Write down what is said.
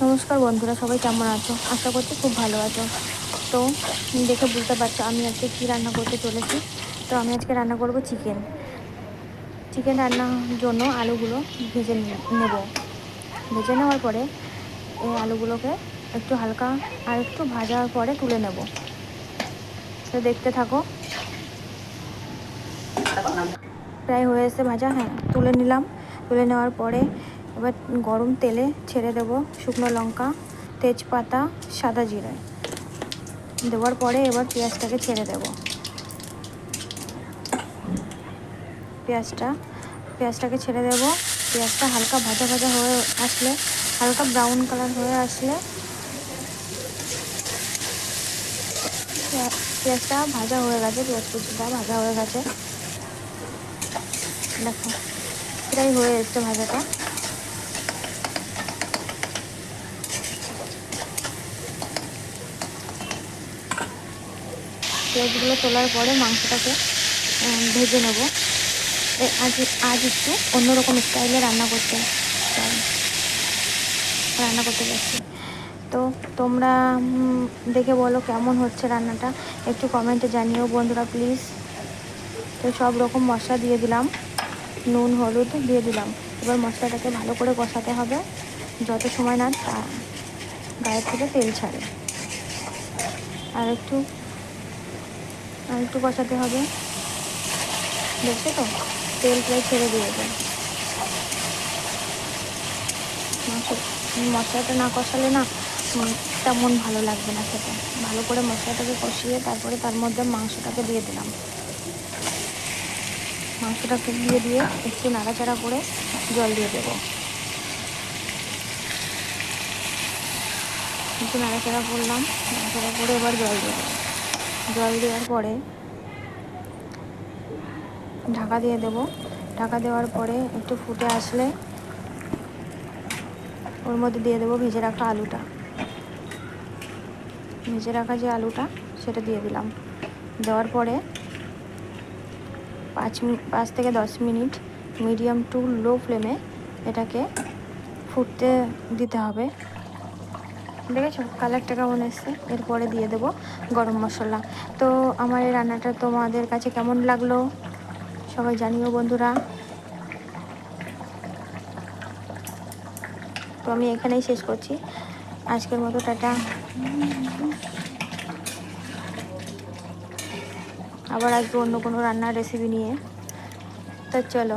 নমস্কার বন্ধুরা, সবাই কেমন আছো? আশা করছি খুব ভালো আছো। তো দেখে বুঝতে পারছো আমি আজকে কী রান্না করতে চলেছি। তো আমি আজকে রান্না করব চিকেন। চিকেন রান্নার জন্য আলুগুলো ভেজে নেব। ভেজে নেওয়ার পরে এই আলুগুলোকে একটু হালকা আর একটু ভাজার পরে তুলে নেব। তো দেখতে থাকো। প্রায় হয়ে এসে ভাজা, হ্যাঁ তুলে নিলাম। তুলে নেওয়ার পরে এবার গরম তেলে ছেড়ে দেব শুকনো লঙ্কা, তেজপাতা, সাদা জিরে দেওয়ার পরে এবার পেঁয়াজটাকে ছেড়ে দেব। পেঁয়াজটাকে ছেড়ে দেব। পেঁয়াজটা হালকা ভাজা ভাজা হয়ে আসলে, হালকা ব্রাউন কালার হয়ে আসলে, পেঁয়াজটা ভাজা হয়ে গেছে, পেঁয়াজ কুচিটা ভাজা হয়ে গেছে। দেখো প্রায় হয়ে এসছে ভাজাটা। পেঁয়াজগুলো তোলার পরে মাংসটাকে ভেজে নেব। আজ একটু অন্যরকম স্টাইলে রান্না করতে যাচ্ছি। তো তোমরা দেখে বলো কেমন হচ্ছে রান্নাটা, একটু কমেন্টে জানিও বন্ধুরা প্লিজ। তো সব রকম মশলা দিয়ে দিলাম, নুন হলুদ দিয়ে দিলাম। এবার মশলাটাকে ভালো করে কষাতে হবে যত সময় না গায়ের থেকে তেল ছাড়ে। আর একটু কষাতে হবে। দেখছো তো তেল প্রায় ছেড়ে দিয়েছে। মশলাটা না কষালে না তেমন ভালো লাগবে না খেতে। ভালো করে মশলাটাকে কষিয়ে তারপরে তার মধ্যে মাংসটাকে দিয়ে দিলাম। মাংসটাকে দিয়ে একটু নাড়াচাড়া করে জল দিয়ে দেবো। একটু নাড়াচাড়া করলাম, নাড়াচাড়া করে এবার জল দিয়ে দেবো। জল দেওয়ার পরে ঢাকা দিয়ে দেবো। ঢাকা দেওয়ার পরে একটু ফুটে আসলে ওর মধ্যে দিয়ে দেবো ভেজে রাখা আলুটা। ভেজে রাখা যে আলুটা সেটা দিয়ে দিলাম। দেওয়ার পরে 5 থেকে 10 মিনিট মিডিয়াম টু লো ফ্লেমে এটাকে ফুটতে দিতে হবে। দেখেছো কালারটা কেমন এসছে? এরপরে দিয়ে দেবো গরম মশলা। তো আমার এই রান্নাটা তোমাদের কাছে কেমন লাগলো সবাই জানিও বন্ধুরা। তো আমি এখানেই শেষ করছি আজকের মতো, টাটা। আবার আসবো অন্য কোনো রান্নার রেসিপি নিয়ে। তো চলো।